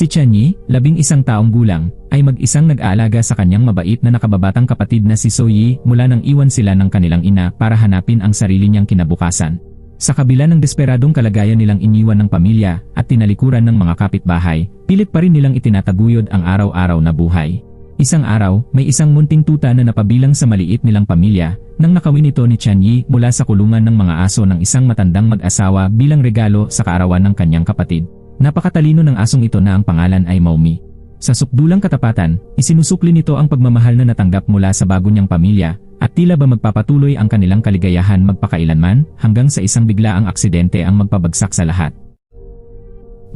Si Chanyi, 11 taong gulang, ay mag-isang nag-aalaga sa kanyang mabait na nakababatang kapatid na si Soyi mula nang iwan sila ng kanilang ina para hanapin ang sarili niyang kinabukasan. Sa kabila ng desperadong kalagayan nilang iniwan ng pamilya at tinalikuran ng mga kapitbahay, pilit pa rin nilang itinataguyod ang araw-araw na buhay. Isang araw, may isang munting tuta na napabilang sa maliit nilang pamilya nang nakawin ito ni Chanyi mula sa kulungan ng mga aso ng isang matandang mag-asawa bilang regalo sa kaarawan ng kanyang kapatid. Napakatalino ng asong ito na ang pangalan ay Maumi. Sa sukdulang katapatan, isinusukli nito ang pagmamahal na natanggap mula sa bago niyang pamilya at tila ba magpapatuloy ang kanilang kaligayahan magpakailanman hanggang sa isang biglaang aksidente ang magpabagsak sa lahat.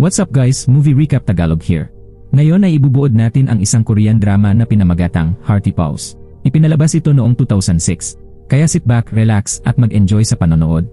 What's up guys, Movie Recap Tagalog here. Ngayon ay ibubuod natin ang isang Korean drama na pinamagatang Hearty Paws. Ipinalabas ito noong 2006, kaya sit back, relax at mag-enjoy sa panonood.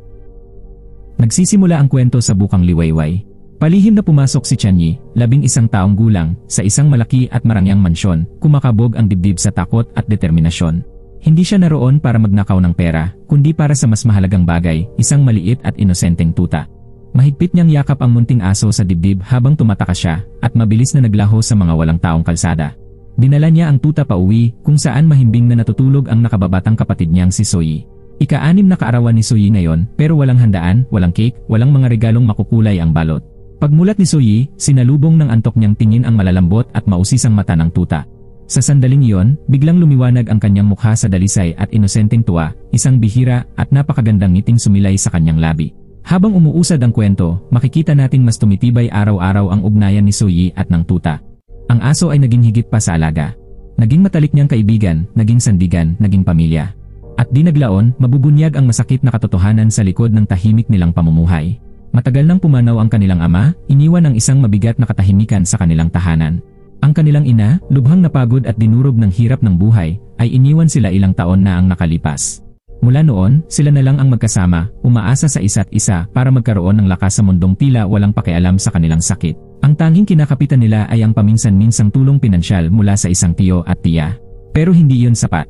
Nagsisimula ang kwento sa bukang Liwayway. Palihim na pumasok si Chanyi, 11 taong gulang, sa isang malaki at marangyang mansyon, kumakabog ang dibdib sa takot at determinasyon. Hindi siya naroon para magnakaw ng pera, kundi para sa mas mahalagang bagay, isang maliit at inosenteng tuta. Mahigpit niyang yakap ang munting aso sa dibdib habang tumataka siya, at mabilis na naglaho sa mga walang taong kalsada. Dinala niya ang tuta pauwi, kung saan mahimbing na natutulog ang nakababatang kapatid niyang si Soyi. Ika-6 na kaarawan ni Soyi ngayon, pero walang handaan, walang cake, walang mga regalong makukulay ang balot. Pagmulat ni Soyi, sinalubong ng antok niyang tingin ang malalambot at mausisang mata ng tuta. Sa sandaling iyon, biglang lumiwanag ang kanyang mukha sa dalisay at inosenteng tuwa, isang bihira at napakagandang ngiting sumilay sa kanyang labi. Habang umuusad ang kwento, makikita nating mas tumitibay araw-araw ang ugnayan ni Soyi at ng tuta. Ang aso ay naging higit pa sa alaga. Naging matalik niyang kaibigan, naging sandigan, naging pamilya. At di naglaon, mabubunyag ang masakit na katotohanan sa likod ng tahimik nilang pamumuhay. Matagal nang pumanaw ang kanilang ama, iniwan ang isang mabigat na katahimikan sa kanilang tahanan. Ang kanilang ina, lubhang napagod at dinurog ng hirap ng buhay, ay iniwan sila ilang taon na ang nakalipas. Mula noon, sila na lang ang magkasama, umaasa sa isa't isa para magkaroon ng lakas sa mundong tila walang pakialam sa kanilang sakit. Ang tanging kinakapitan nila ay ang paminsan-minsang tulong pinansyal mula sa isang tiyo at tiya. Pero hindi iyon sapat.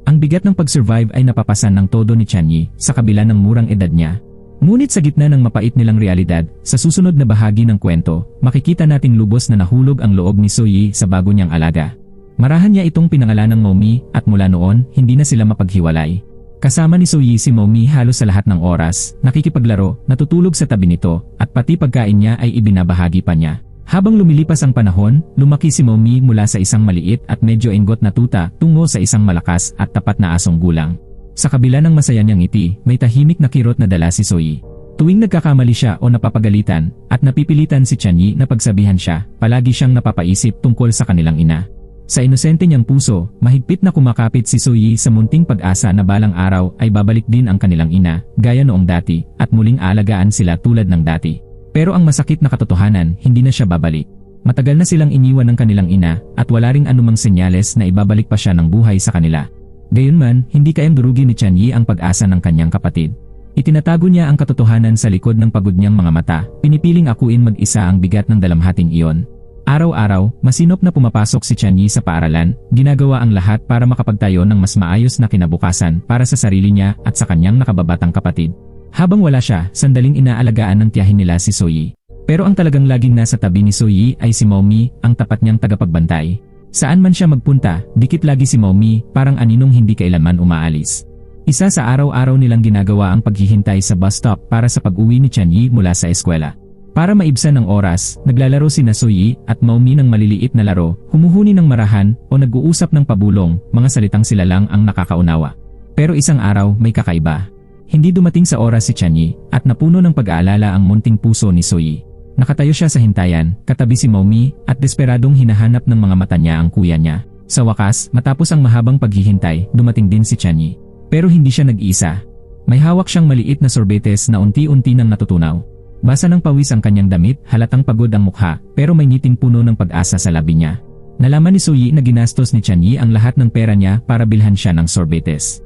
Ang bigat ng pag-survive ay napapasan ng todo ni Chanyi sa kabila ng murang edad niya. Ngunit sa gitna ng mapait nilang realidad, sa susunod na bahagi ng kwento, makikita nating lubos na nahulog ang loob ni Soyi sa bago niyang alaga. Marahan niya itong pinangalan ng Maumi at mula noon, hindi na sila mapaghiwalay. Kasama ni Soyi si Maumi halos sa lahat ng oras, nakikipaglaro, natutulog sa tabi nito, at pati pagkain niya ay ibinabahagi pa niya. Habang lumilipas ang panahon, lumaki si Maumi mula sa isang maliit at medyo enggot na tuta tungo sa isang malakas at tapat na asong gulang. Sa kabila ng masaya niyang ngiti, may tahimik na kirot na dala si Soyi. Tuwing nagkakamali siya o napapagalitan, at napipilitan si Chanyi na pagsabihan siya, palagi siyang napapaisip tungkol sa kanilang ina. Sa inosente niyang puso, mahigpit na kumakapit si Soyi sa munting pag-asa na balang araw ay babalik din ang kanilang ina, gaya noong dati, at muling aalagaan sila tulad ng dati. Pero ang masakit na katotohanan, hindi na siya babalik. Matagal na silang iniwan ng kanilang ina, at wala ring anumang senyales na ibabalik pa siya ng buhay sa kanila. Gayunman, hindi kayang durugin ni Chanyi ang pag-asa ng kanyang kapatid. Itinatago niya ang katotohanan sa likod ng pagod niyang mga mata, pinipiling akuin mag-isa ang bigat ng dalamhating iyon. Araw-araw, masinop na pumapasok si Chanyi sa paaralan, ginagawa ang lahat para makapagtayo ng mas maayos na kinabukasan para sa sarili niya at sa kanyang nakababatang kapatid. Habang wala siya, sandaling inaalagaan ng tiyahin nila si Soyi. Pero ang talagang laging nasa tabi ni Soyi ay si Maumi, ang tapat niyang tagapagbantay. Saan man siya magpunta, dikit lagi si Maumi, parang aninong hindi kailanman umaalis. Isa sa araw-araw nilang ginagawa ang paghihintay sa bus stop para sa pag-uwi ni Chanyi mula sa eskwela. Para maibsan ng oras, naglalaro sina Soyi at Maumi ng maliliit na laro, humuhuni ng marahan o nag-uusap ng pabulong, mga salitang sila lang ang nakakaunawa. Pero isang araw may kakaiba. Hindi dumating sa oras si Chanyi at napuno ng pag-aalala ang munting puso ni Soyi. Nakatayo siya sa hintayan, katabi si Maumi, at desperadong hinahanap ng mga mata niya ang kuya niya. Sa wakas, matapos ang mahabang paghihintay, dumating din si Chanyi. Pero hindi siya nag-iisa. May hawak siyang maliit na sorbetes na unti-unti nang natutunaw. Basa ng pawis ang kanyang damit, halatang pagod ang mukha, pero may ngiting puno ng pag-asa sa labi niya. Nalaman ni Soyi na ginastos ni Chanyi ang lahat ng pera niya para bilhan siya ng sorbetes.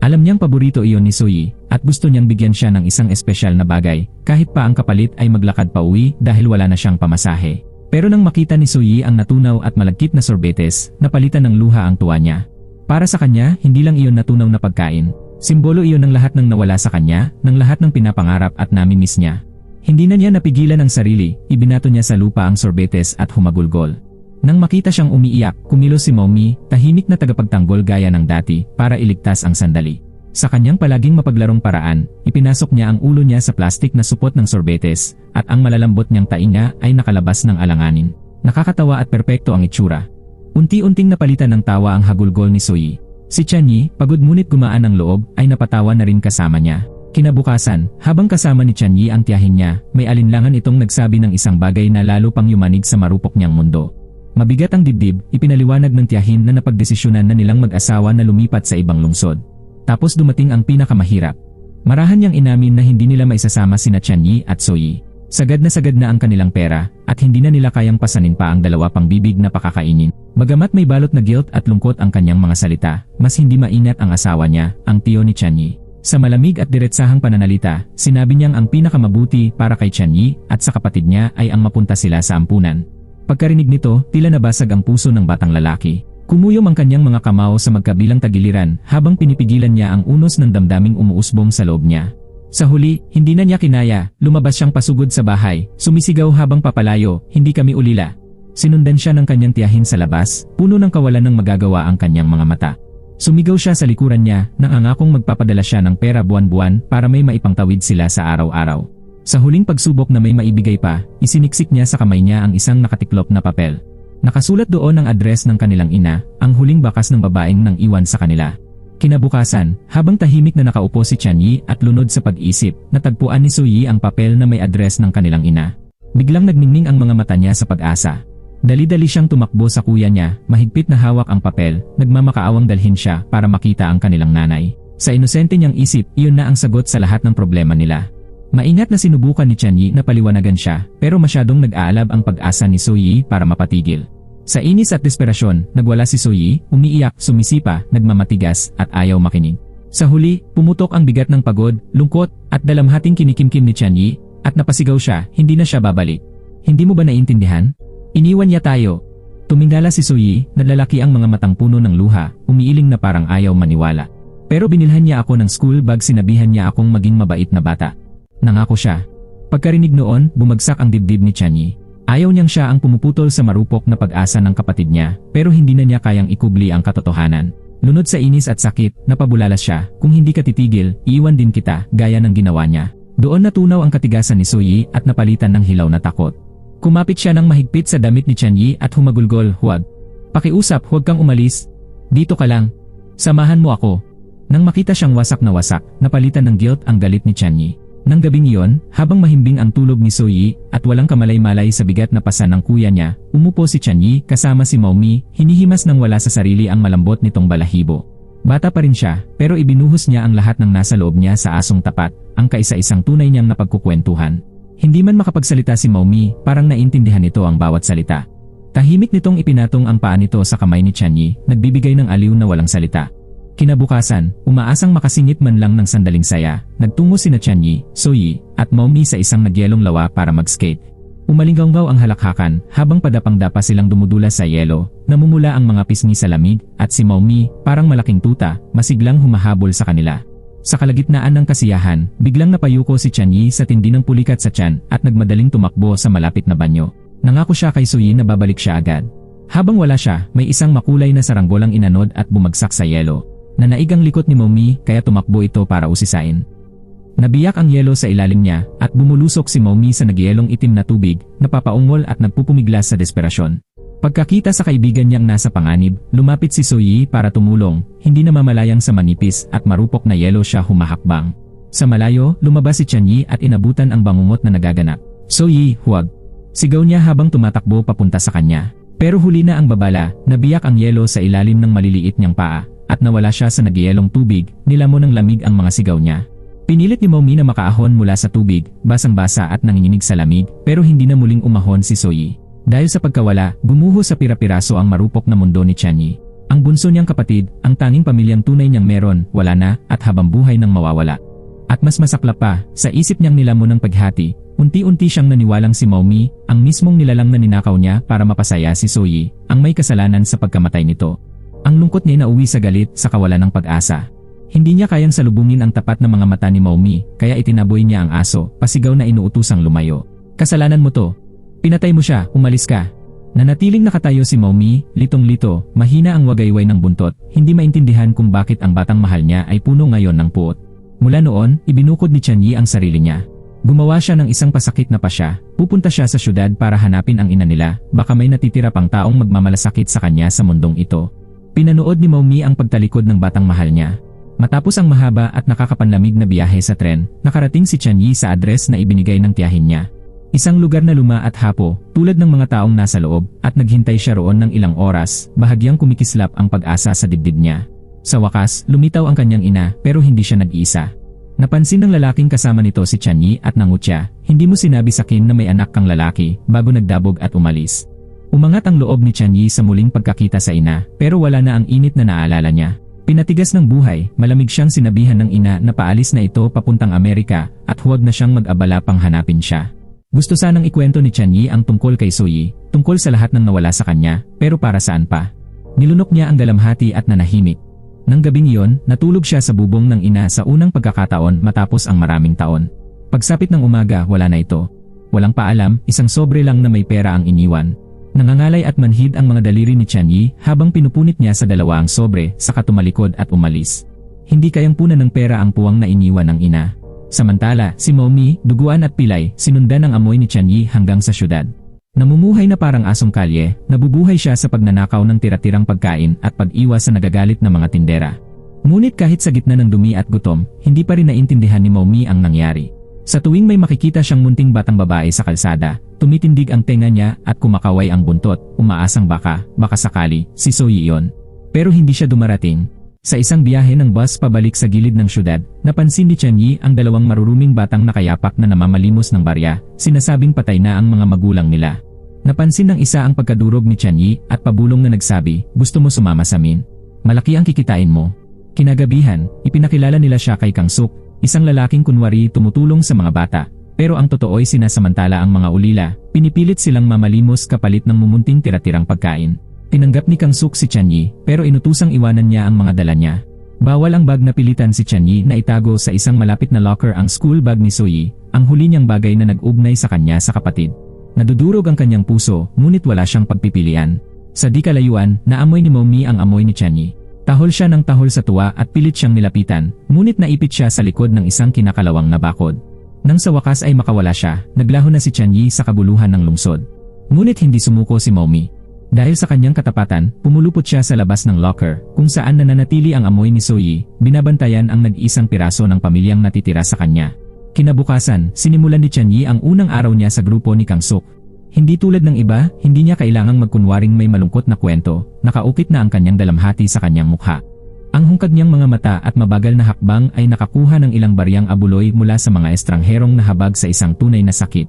Alam niyang paborito iyon ni Soyi, at gusto niyang bigyan siya ng isang espesyal na bagay, kahit pa ang kapalit ay maglakad pa uwi dahil wala na siyang pamasahe. Pero nang makita ni Soyi ang natunaw at malagkit na sorbetes, napalitan ng luha ang tuwa niya. Para sa kanya, hindi lang iyon natunaw na pagkain. Simbolo iyon ng lahat ng nawala sa kanya, ng lahat ng pinapangarap at namimiss niya. Hindi na niya napigilan ang sarili, ibinato niya sa lupa ang sorbetes at humagulgol. Nang makita siyang umiiyak, kumilos si Maomi, tahimik na tagapagtanggol gaya ng dati, para iligtas ang sandali. Sa kanyang palaging mapaglarong paraan, ipinasok niya ang ulo niya sa plastik na supot ng sorbetes, at ang malalambot niyang tainga ay nakalabas ng alanganin. Nakakatawa at perpekto ang itsura. Unti-unting napalitan ng tawa ang hagulgol ni Soyi. Si Tianyi, pagod ngunit gumaan ang loob, ay napatawa na rin kasama niya. Kinabukasan, habang kasama ni Tianyi ang tiyahin niya, may alinlangan itong nagsabi ng isang bagay na lalo pang yumanig sa marupok niyang mundo. Mabigat ang dibdib, ipinaliwanag ng tiyahin na napagdesisyonan na nilang mag-asawa na lumipat sa ibang lungsod. Tapos dumating ang pinakamahirap. Marahan niyang inamin na hindi nila maisasama sina Tianyi at Soyi. Sagad na ang kanilang pera, at hindi na nila kayang pasanin pa ang dalawa pang bibig na pakakainin. Bagamat may balot na guilt at lungkot ang kanyang mga salita, mas hindi mainat ang asawa niya, ang tiyo ni Tianyi. Sa malamig at diretsahang pananalita, sinabi niyang ang pinakamabuti para kay Tianyi at sa kapatid niya ay ang mapunta sila sa ampunan. Pagkarinig nito, tila nabasag ang puso ng batang lalaki. Kumuyom ang kanyang mga kamao sa magkabilang tagiliran habang pinipigilan niya ang unos ng damdaming umuusbong sa loob niya. Sa huli, hindi na niya kinaya, lumabas siyang pasugod sa bahay, sumisigaw habang papalayo, "Hindi kami ulila." Sinundan siya ng kanyang tiyahin sa labas, puno ng kawalan ng magagawa ang kanyang mga mata. Sumigaw siya sa likuran niya, nangangakong magpapadala siya ng pera buwan-buwan para may maipangtawid sila sa araw-araw. Sa huling pagsubok na may maibigay pa, isiniksik niya sa kamay niya ang isang nakatiklop na papel. Nakasulat doon ang address ng kanilang ina, ang huling bakas ng babaeng nang iwan sa kanila. Kinabukasan, habang tahimik na nakaupo si Tianyi at lunod sa pag-isip, natagpuan ni Soyi ang papel na may address ng kanilang ina. Biglang nagningning ang mga mata niya sa pag-asa. Dali-dali siyang tumakbo sa kuya niya, mahigpit na hawak ang papel, nagmamakaawang dalhin siya para makita ang kanilang nanay. Sa inosente niyang isip, iyon na ang sagot sa lahat ng problema nila. Maingat na sinubukan ni Tianyi na paliwanagan siya, pero masyadong nag-aalab ang pag-asa ni Soyi para mapatigil. Sa inis at desperasyon, nagwala si Soyi, umiiyak, sumisipa, nagmamatigas, at ayaw makinig. Sa huli, pumutok ang bigat ng pagod, lungkot, at dalamhating kinikimkim ni Tianyi, at napasigaw siya, hindi na siya babalik. "Hindi mo ba naiintindihan? Iniwan niya tayo." Tumingala si Soyi, nalalaki ang mga matang puno ng luha, umiiling na parang ayaw maniwala. "Pero binilhan niya ako ng school bag, sinabihan niya akong maging mabait na bata." Nangako siya. Pagkarinig noon, bumagsak ang dibdib ni Tianyi. Ayaw niyang siya ang pumuputol sa marupok na pag-asa ng kapatid niya, pero hindi na niya kayang ikubli ang katotohanan. Lunod sa inis at sakit, napabulalas siya, "Kung hindi ka titigil, iiwan din kita," gaya ng ginawa niya. Doon natunaw ang katigasan ni Soyi at napalitan ng hilaw na takot. Kumapit siya ng mahigpit sa damit ni Tianyi at humagulgol, "Huwag. Pakiusap, huwag kang umalis. Dito ka lang. Samahan mo ako." Nang makita siyang wasak na wasak, napalitan ng guilt ang galit ni Tianyi. Nang gabing iyon, habang mahimbing ang tulog ni Soyi at walang kamalay-malay sa bigat na pasa ng kuya niya, umupo si Tianyi kasama si Maomi, hinihimas nang wala sa sarili ang malambot nitong balahibo. Bata pa rin siya, pero ibinuhos niya ang lahat ng nasa loob niya sa asong tapat, ang kaisa-isang tunay niyang napagkukwentuhan. Hindi man makapagsalita si Maomi, parang naintindihan nito ang bawat salita. Tahimik nitong ipinatong ang paa nito sa kamay ni Tianyi, nagbibigay ng aliw na walang salita. Kinabukasan, umaasang makasingit man lang ng sandaling saya, nagtungo sina Tianyi, Soyi, at Maomi sa isang nagyelong lawa para mag-skate. Umalinggaw ang halakhakan, habang padapang-dapa silang dumudulas sa yelo, namumula ang mga pisngi sa lamig, at si Maomi, parang malaking tuta, masiglang humahabol sa kanila. Sa kalagitnaan ng kasiyahan, biglang napayuko si Tianyi sa tindi ng pulikat sa tiyan at nagmadaling tumakbo sa malapit na banyo. Nangako siya kay Soyi na babalik siya agad. Habang wala siya, may isang makulay na saranggol ang inanod at bumagsak sa yelo. Nanaig ang likot ni Maomi kaya tumakbo ito para usisain. Nabiyak ang yelo sa ilalim niya at bumulusok si Maomi sa nagyelong itim na tubig, napapaungol at nagpupumiglas sa desperasyon. Pagkakita sa kaibigan niyang nasa panganib, lumapit si Soyi para tumulong, hindi namamalayang sa manipis at marupok na yelo siya humahakbang. Sa malayo, lumabas si Tianyi at inabutan ang bangungot na nagaganap. "Soyi, huwag!" Sigaw niya habang tumatakbo papunta sa kanya. Pero huli na ang babala, nabiyak ang yelo sa ilalim ng maliliit niyang paa, at nawala siya sa nagyelong tubig, nilamon ng lamig ang mga sigaw niya. Pinilit ni Maomi na makaahon mula sa tubig, basang-basa at nanginginig sa lamig, pero hindi na muling umahon si Soyi. Dahil sa pagkawala, gumuho sa pira-piraso ang marupok na mundo ni Tianyi. Ang bunso niyang kapatid, ang tanging pamilyang tunay niyang meron, wala na, at habang buhay nang mawawala. At mas masaklap pa, sa isip niyang nilamon ng paghati, unti-unti siyang naniwalang si Maomi, ang mismong nilalang na ninakaw niya para mapasaya si Soyi, ang may kasalanan sa pagkamatay nito. Ang lungkot niya nauwi sa galit sa kawalan ng pag-asa. Hindi niya kayang salubungin ang tapat na mga mata ni Maumi, kaya itinaboy niya ang aso, pasigaw na inuutosang lumayo. Kasalanan mo to. Pinatay mo siya, umalis ka. Nanatiling nakatayo si Maumi, litong-lito, mahina ang wagayway ng buntot, hindi maintindihan kung bakit ang batang mahal niya ay puno ngayon ng puot. Mula noon, ibinukod ni Tianyi ang sarili niya. Gumawa siya ng isang pasakit na pasya, pupunta siya sa syudad para hanapin ang ina nila, baka may natitira pang taong magmamalasakit sa kanya sa mundong ito. Pinanood ni Maumi ang pagtalikod ng batang mahal niya. Matapos ang mahaba at nakakapanlamig na biyahe sa tren, nakarating si Tianyi sa address na ibinigay ng tiyahin niya. Isang lugar na luma at hapo, tulad ng mga taong nasa loob, at naghintay siya roon ng ilang oras, bahagyang kumikislap ang pag-asa sa dibdib niya. Sa wakas, lumitaw ang kanyang ina pero hindi siya nag-iisa. Napansin ng lalaking kasama nito si Tianyi at nangutya, hindi mo sinabi sa akin na may anak kang lalaki bago nagdabog at umalis. Umangat ang loob ni Tianyi sa muling pagkakita sa ina pero wala na ang init na naalala niya. Pinatigas ng buhay, malamig siyang sinabihan ng ina na paalis na ito papuntang Amerika at huwag na siyang mag-abala pang hanapin siya. Gusto sanang ikwento ni Tianyi ang tungkol kay Soyi, tungkol sa lahat ng nawala sa kanya, pero para saan pa? Nilunok niya ang dalamhati at nanahimik. Nang gabing iyon, natulog siya sa bubong ng ina sa unang pagkakataon matapos ang maraming taon. Pagsapit ng umaga, wala na ito. Walang paalam, isang sobre lang na may pera ang iniwan. Nangangalay at manhid ang mga daliri ni Tianyi habang pinupunit niya sa dalawa ang sobre, saka tumalikod at umalis. Hindi kayang punan ng pera ang puwang na iniwan ng ina. Samantala, si Maumi, duguan at pilay, sinundan ang amoy ni Tianyi hanggang sa syudad. Namumuhay na parang asong kalye, nabubuhay siya sa pagnanakaw ng tira-tirang pagkain at pag-iwas sa nagagalit na mga tindera. Ngunit kahit sa gitna ng dumi at gutom, hindi pa rin naintindihan ni Maumi ang nangyari. Sa tuwing may makikita siyang munting batang babae sa kalsada, tumitindig ang tenga niya at kumakaway ang buntot, umaasang baka sakali, si Soyi iyon. Pero hindi siya dumarating. Sa isang biyahe ng bus pabalik sa gilid ng syudad, napansin ni Tianyi ang dalawang maruruming batang nakayapak na namamalimos ng barya, sinasabing patay na ang mga magulang nila. Napansin ng isa ang pagkadurog ni Tianyi at pabulong na nagsabi, gusto mo sumama sa amin? Malaki ang kikitain mo. Kinagabihan, ipinakilala nila siya kay Kang Suk, isang lalaking kunwari tumutulong sa mga bata, pero ang totoo'y sinasamantala ang mga ulila, pinipilit silang mamalimos kapalit ng mumunting tira-tirang pagkain. Tinanggap ni Kang Suk si Tianyi, pero inutusang iwanan niya ang mga dala niya. Bawal ang bag na pilitan si Tianyi na itago sa isang malapit na locker ang school bag ni Soyi, ang huli niyang bagay na nag-ugnay sa kanya sa kapatid. Nadudurog ang kanyang puso, ngunit wala siyang pagpipilian. Sa di kalayuan, naamoy ni Maumi ang amoy ni Tianyi. Tahol siya ng tahol sa tuwa at pilit siyang nilapitan, ngunit naipit siya sa likod ng isang kinakalawang na bakod. Nang sa wakas ay makawala siya, naglaho na si Tianyi sa kabuluhan ng lungsod. Ngunit hindi sumuko si Maumi. Dahil sa kanyang katapatan, pumulupot siya sa labas ng locker, kung saan nananatili ang amoy ni Soyi, binabantayan ang nag-isang piraso ng pamilyang natitira sa kanya. Kinabukasan, sinimulan ni Tianyi ang unang araw niya sa grupo ni Kang Suk. Hindi tulad ng iba, hindi niya kailangang magkunwaring may malungkot na kwento, nakaukit na ang kanyang dalamhati sa kanyang mukha. Ang hungkad niyang mga mata at mabagal na hakbang ay nakakuha ng ilang baryang abuloy mula sa mga estrangherong nahabag sa isang tunay na sakit.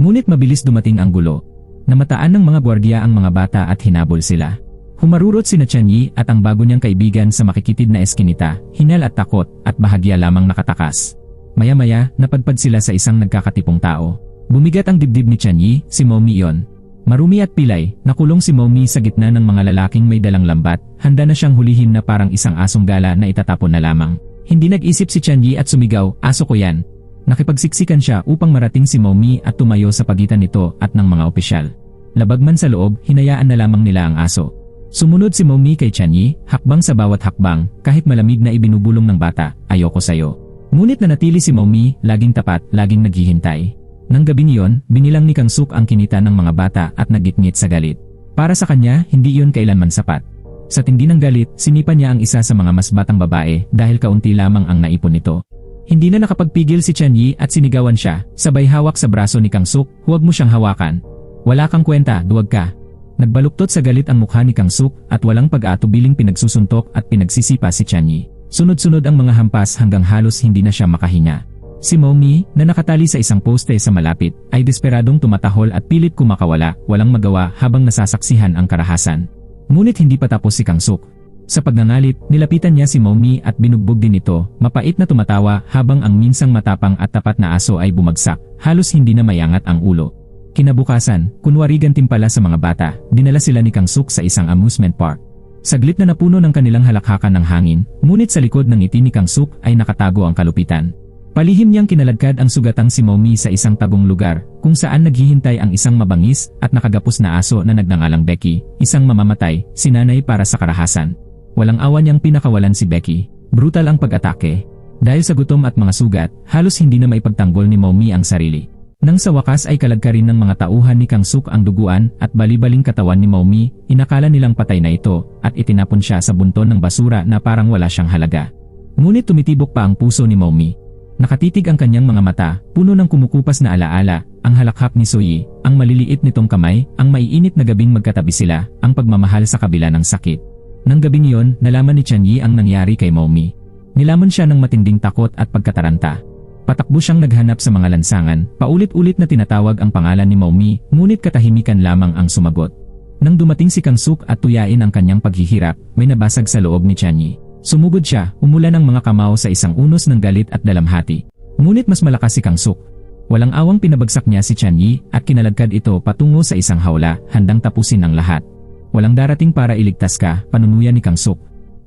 Ngunit mabilis dumating ang gulo. Namataan ng mga gwardiya ang mga bata at hinabol sila. Humarurot sina Tianyi at ang bago niyang kaibigan sa makikitid na eskinita, hinal at takot, at bahagya lamang nakatakas. Maya-maya, napadpad sila sa isang nagkakatipong tao. Bumigat ang dibdib ni Tianyi, si Maumi iyon. Marumi at pilay, nakulong si Maumi sa gitna ng mga lalaking may dalang lambat, handa na siyang hulihin na parang isang asong gala na itatapon na lamang. Hindi nag-isip si Tianyi at sumigaw, aso ko yan. Nakipagsiksikan siya upang marating si Maumi at tumayo sa pagitan nito at ng mga opisyal. Labag man sa loob, hinayaan na lamang nila ang aso. Sumunod si Maumi kay Tianyi, hakbang sa bawat hakbang, kahit malamig na ibinubulong ng bata, ayoko sayo. Ngunit nanatili si Maumi, laging tapat, laging naghihintay. Nang gabing iyon, binilang ni Kang Suk ang kinita ng mga bata at nagitngit sa galit. Para sa kanya, hindi iyon kailanman sapat. Sa tindi ng galit, sinipa niya ang isa sa mga mas batang babae dahil kaunti lamang ang naipon nito. Hindi na nakapagpigil si Tianyi at sinigawan siya, sabay hawak sa braso ni Kang Suk, huwag mo siyang hawakan. Wala kang kwenta, duwag ka. Nagbaluktot sa galit ang mukha ni Kang Suk at walang pag-aatubiling pinagsusuntok at pinagsisipa si Tianyi. Sunod-sunod ang mga hampas hanggang halos hindi na siya makahinga. Si Maumi, na nakatali sa isang poste sa malapit, ay desperadong tumatahol at pilit kumakawala, walang magawa habang nasasaksihan ang karahasan. Ngunit hindi pa tapos si Kang Suk. Sa pagngangalit, nilapitan niya si Maumi at binugbog din ito, mapait na tumatawa habang ang minsang matapang at tapat na aso ay bumagsak, halos hindi na mayangat ang ulo. Kinabukasan, kunwari gantimpala sa mga bata, dinala sila ni Kang Suk sa isang amusement park. Saglit na napuno ng kanilang halakhakan ng hangin, ngunit sa likod ng ngiti ni Kang Suk ay nakatago ang kalupitan. Palihim niyang kinaladkad ang sugatang si Mao Mi sa isang tagong lugar, kung saan naghihintay ang isang mabangis at nakagapos na aso na nagngangalang Becky, isang mamamatay, sinanay para sa karahasan. Walang awa niyang pinakawalan si Becky. Brutal ang pag-atake. Dahil sa gutom at mga sugat, halos hindi na maipagtanggol ni Mao Mi ang sarili. Nang sa wakas ay kalagkarin ng mga tauhan ni Kang Suk ang duguan at balibaling katawan ni Mao Mi, inakala nilang patay na ito at itinapon siya sa bunton ng basura na parang wala siyang halaga. Ngunit tumitibok pa ang puso ni Mao Mi. Nakatitig ang kanyang mga mata, puno ng kumukupas na alaala, ang halakhak ni Soyi, ang maliliit nitong kamay, ang maiinit na gabing magkatabi sila, ang pagmamahal sa kabila ng sakit. Nang gabing iyon, nalaman ni Chanyi ang nangyari kay Mao Mi. Nilamon siya ng matinding takot at pagkataranta. Patakbo siyang naghanap sa mga lansangan, paulit-ulit na tinatawag ang pangalan ni Mao Mi, ngunit katahimikan lamang ang sumagot. Nang dumating si Kang Suk at tuyain ang kanyang paghihirap, may nabasag sa loob ni Chanyi. Sumugod siya, umulan ng mga kamao sa isang unos ng galit at dalamhati. Ngunit mas malakas si Kang Suk. Walang awang pinabagsak niya si Chanyi at kinaladkad ito patungo sa isang hawla, handang tapusin ang lahat. Walang darating para iligtas ka, panunuya ni Kang Suk.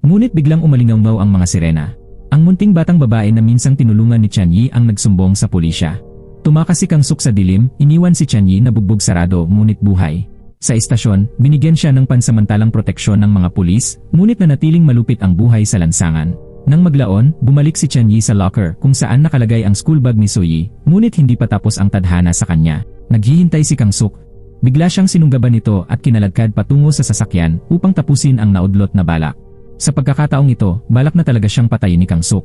Ngunit biglang umalingaw ang mga sirena. Ang munting batang babae na minsang tinulungan ni Chanyi ang nagsumbong sa pulisya. Tumakas si Kang Suk sa dilim, iniwan si Chanyi na bugbog sarado ngunit buhay. Sa istasyon, binigyan siya ng pansamantalang proteksyon ng mga pulis, ngunit nanatiling malupit ang buhay sa lansangan. Nang maglaon, bumalik si Chanyi sa locker kung saan nakalagay ang school bag ni Soyi, ngunit hindi pa tapos ang tadhana sa kanya. Naghihintay si Kang Suk. Bigla siyang sinunggaban nito at kinaladkad patungo sa sasakyan upang tapusin ang naudlot na balak. Sa pagkakataong ito, balak na talaga siyang patayin ni Kang Suk.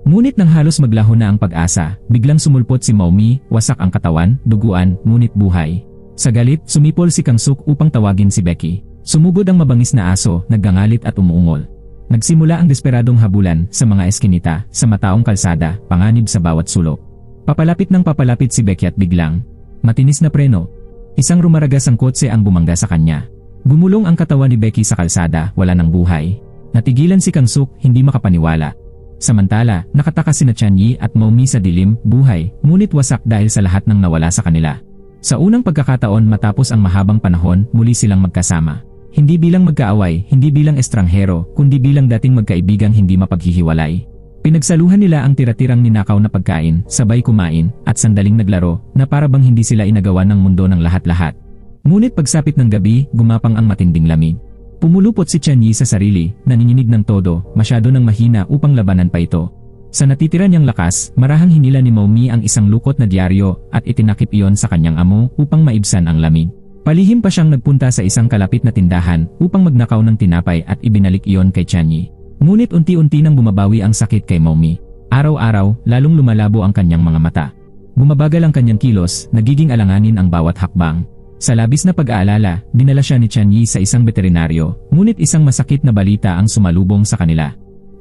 Ngunit nang halos maglaho na ang pag-asa, biglang sumulpot si Mao Mi, wasak ang katawan, duguan, ngunit buhay. Sa galit, sumipol si Kang Suk upang tawagin si Becky. Sumugod ang mabangis na aso, naggangalit at umuungol. Nagsimula ang desperadong habulan sa mga eskinita, sa mataong kalsada, panganib sa bawat sulok. Papalapit si Becky at biglang matinis na preno. Isang rumaragas ang kotse ang bumangga sa kanya. Gumulong ang katawan ni Becky sa kalsada, wala ng buhay. Natigilan si Kang Suk, hindi makapaniwala. Samantala, nakatakas sina Chanyi at Mao Mi sa dilim, buhay, ngunit wasak dahil sa lahat ng nawala sa kanila. Sa unang pagkakataon matapos ang mahabang panahon, muli silang magkasama. Hindi bilang magkaaway, hindi bilang estranghero, kundi bilang dating magkaibigang hindi mapaghihiwalay. Pinagsaluhan nila ang tira-tirang ninakaw na pagkain, sabay kumain, at sandaling naglaro, na para bang hindi sila inagawan ng mundo ng lahat-lahat. Ngunit pagsapit ng gabi, gumapang ang matinding lamig. Pumulupot si Chanyi sa sarili, naninginig ng todo, masyado nang mahina upang labanan pa ito. Sa natitira niyang lakas, marahang hinila ni Mao Mi ang isang lukot na dyaryo at itinakip iyon sa kanyang amo upang maibsan ang lamig. Palihim pa siyang nagpunta sa isang kalapit na tindahan upang magnakaw ng tinapay at ibinalik iyon kay Chanyi. Ngunit unti-unti nang bumabawi ang sakit kay Mao Mi. Araw-araw, lalong lumalabo ang kanyang mga mata. Bumabagal ang kanyang kilos, nagiging alanganin ang bawat hakbang. Sa labis na pag-aalala, dinala siya ni Chanyi sa isang veterinaryo, ngunit isang masakit na balita ang sumalubong sa kanila.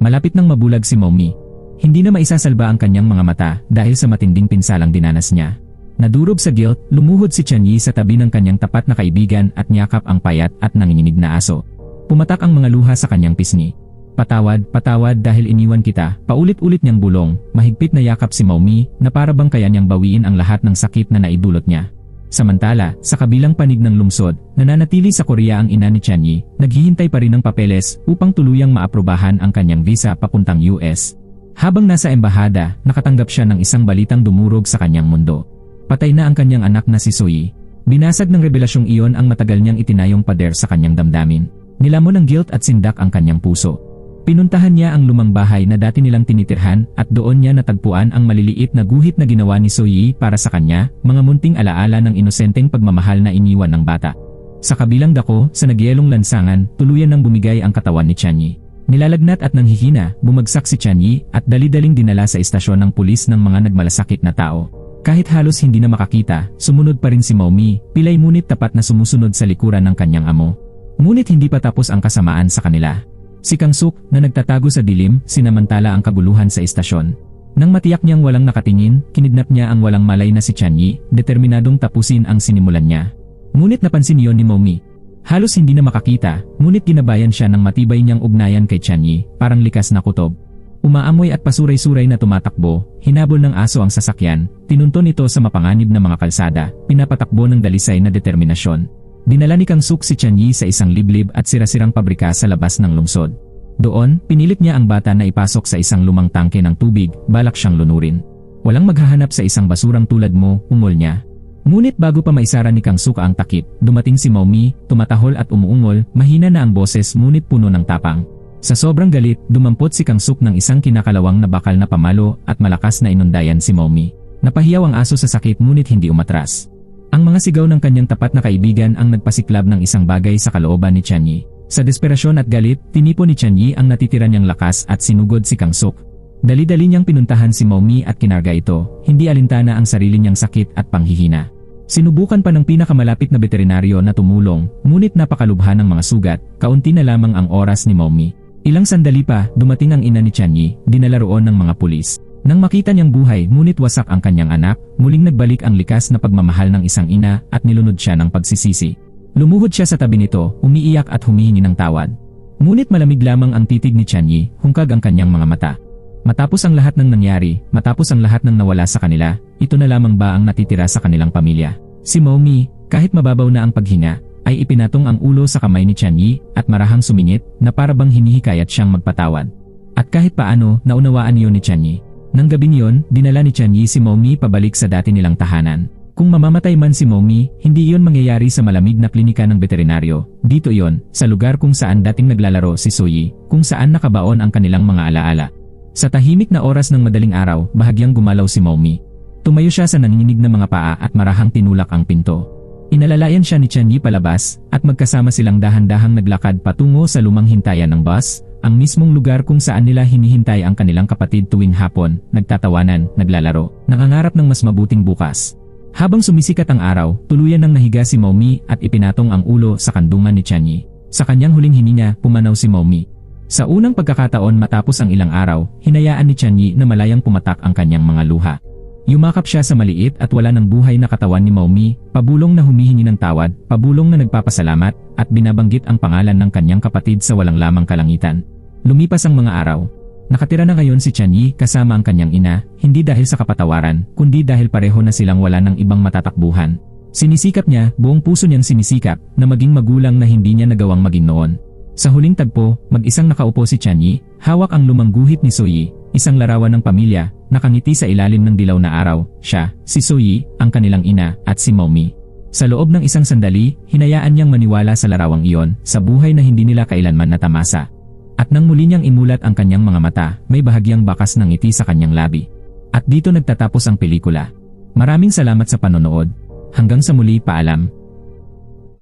Malapit nang mabulag si Mao Mi. Hindi na maisasalba ang kanyang mga mata dahil sa matinding pinsalang dinanas niya. Nadurog sa guilt, lumuhod si Chanyi sa tabi ng kanyang tapat na kaibigan at niyakap ang payat at nanginginig na aso. Pumatak ang mga luha sa kanyang pisngi. Patawad, patawad dahil iniwan kita, paulit-ulit niyang bulong, mahigpit na yakap si Mao Mi na para bang kaya niyang bawiin ang lahat ng sakit na naidulot niya. Samantala, sa kabilang panig ng lungsod, nananatili sa Korea ang ina ni Chanyi, naghihintay pa rin ng papeles upang tuluyang maaprobahan ang kanyang visa papuntang US. Habang nasa embahada, nakatanggap siya ng isang balitang dumurog sa kanyang mundo. Patay na ang kanyang anak na si Soyi. Binasag ng revelasyong iyon ang matagal niyang itinayong pader sa kanyang damdamin. Nilamon ng guilt at sindak ang kanyang puso. Pinuntahan niya ang lumang bahay na dati nilang tinitirhan at doon niya natagpuan ang maliliit na guhit na ginawa ni Soyi para sa kanya, mga munting alaala ng inosenteng pagmamahal na iniwan ng bata. Sa kabilang dako, sa nagyelong lansangan, tuluyan nang bumigay ang katawan ni Chanyi. Nilalagnat at nanghihina, bumagsak si Chanyi at dali-daling dinala sa istasyon ng pulis ng mga nagmalasakit na tao. Kahit halos hindi na makakita, sumunod pa rin si Mao Mi, pilay ngunit tapat na sumusunod sa likuran ng kanyang amo. Ngunit hindi pa tapos ang kasamaan sa kanila. Si Kang Suk, na nagtatago sa dilim, sinamantala ang kaguluhan sa istasyon. Nang matiyak niyang walang nakatingin, kinidnap niya ang walang malay na si Chanyi, determinadong tapusin ang sinimulan niya. Ngunit napansin iyon ni Mao Mi. Halos hindi na makakita, ngunit ginabayan siya ng matibay niyang ugnayan kay Chanyi, parang likas na kutob. Umaamoy at pasuray-suray na tumatakbo, hinabol ng aso ang sasakyan, tinunton ito sa mapanganib na mga kalsada, pinapatakbo ng dalisay na determinasyon. Dinala ni Kang Suk si Tianyi sa isang liblib at sirasirang pabrika sa labas ng lungsod. Doon, pinilit niya ang bata na ipasok sa isang lumang tangke ng tubig, balak siyang lunurin. Walang maghahanap sa isang basurang tulad mo, ungol niya. Ngunit bago pa maisara ni Kang Suk ang takip, dumating si Mao Mi, tumatahol at umuungol, mahina na ang boses ngunit puno ng tapang. Sa sobrang galit, dumampot si Kang Suk ng isang kinakalawang na bakal na pamalo at malakas na inundayan si Mao Mi. Napahiyaw ang aso sa sakit ngunit hindi umatras. Ang mga sigaw ng kanyang tapat na kaibigan ang nagpasiklab ng isang bagay sa kalooban ni Tianyi. Sa desperasyon at galit, tinipo ni Tianyi ang natitira niyang lakas at sinugod si Kang Suk. Dali-dali niyang pinuntahan si Mao Mi at kinarga ito, hindi alintana ang sarili niyang sakit at panghihina. Sinubukan pa ng pinakamalapit na veterinaryo na tumulong, ngunit napakalubha ng mga sugat, kaunti na lamang ang oras ni Mao Mi. Ilang sandali pa, dumating ang ina ni Tianyi, dinala roon ng mga pulis. Nang makita niyang buhay ngunit wasak ang kanyang anak, muling nagbalik ang likas na pagmamahal ng isang ina at nilunod siya ng pagsisisi. Lumuhod siya sa tabi nito, umiiyak at humihingi ng tawad. Ngunit malamig lamang ang titig ni Tianyi, hungkag ang kanyang mga mata. Matapos ang lahat ng nangyari, matapos ang lahat ng nawala sa kanila, ito na lamang ba ang natitira sa kanilang pamilya? Si Mao Mi, kahit mababaw na ang paghinga, ay ipinatong ang ulo sa kamay ni Tianyi at marahang sumingit na parabang hinihikayat siyang magpatawad. At kahit paano, naunawaan niyo ni Tianyi. Nang gabing yon, dinala ni Tianyi si Mao Mi pabalik sa dati nilang tahanan. Kung mamamatay man si Mao Mi, hindi iyon mangyayari sa malamig na klinika ng veterinaryo. Dito iyon, sa lugar kung saan dating naglalaro si Soyi, kung saan nakabaon ang kanilang mga alaala. Sa tahimik na oras ng madaling araw, bahagyang gumalaw si Mao Mi. Tumayo siya sa nanginginig na mga paa at marahang tinulak ang pinto. Inalalayan siya ni Tianyi palabas, at magkasama silang dahan-dahang naglakad patungo sa lumang hintayan ng bus, ang mismong lugar kung saan nila hinihintay ang kanilang kapatid tuwing hapon, nagtatawanan, naglalaro, nangangarap ng mas mabuting bukas. Habang sumisikat ang araw, tuluyan nang nahiga si Mao Mi at ipinatong ang ulo sa kandungan ni Tianyi. Sa kanyang huling hininga, pumanaw si Mao Mi. Sa unang pagkakataon matapos ang ilang araw, hinayaan ni Tianyi na malayang pumatak ang kanyang mga luha. Yumakap siya sa maliit at wala ng buhay na katawan ni Mao Mi, pabulong na humihingi ng tawad, pabulong na nagpapasalamat, at binabanggit ang pangalan ng kanyang kapatid sa walang lamang kalangitan. Lumipas ang mga araw. Nakatira na ngayon si Tianyi kasama ang kanyang ina, hindi dahil sa kapatawaran, kundi dahil pareho na silang wala ng ibang matatakbuhan. Sinisikap niya, buong puso niyang sinisikap, na maging magulang na hindi niya nagawang maging noon. Sa huling tagpo, mag-isang nakaupo si Tianyi, hawak ang lumang guhit ni Soyi, isang larawan ng pamilya, nakangiti sa ilalim ng dilaw na araw, siya, si Soyi, ang kanilang ina, at si Mao Mi. Sa loob ng isang sandali, hinayaan niyang maniwala sa larawang iyon, sa buhay na hindi nila kailanman natamasa. At nang muli niyang imulat ang kanyang mga mata, may bahagyang bakas ng ngiti sa kanyang labi. At dito nagtatapos ang pelikula. Maraming salamat sa panonood. Hanggang sa muli, paalam.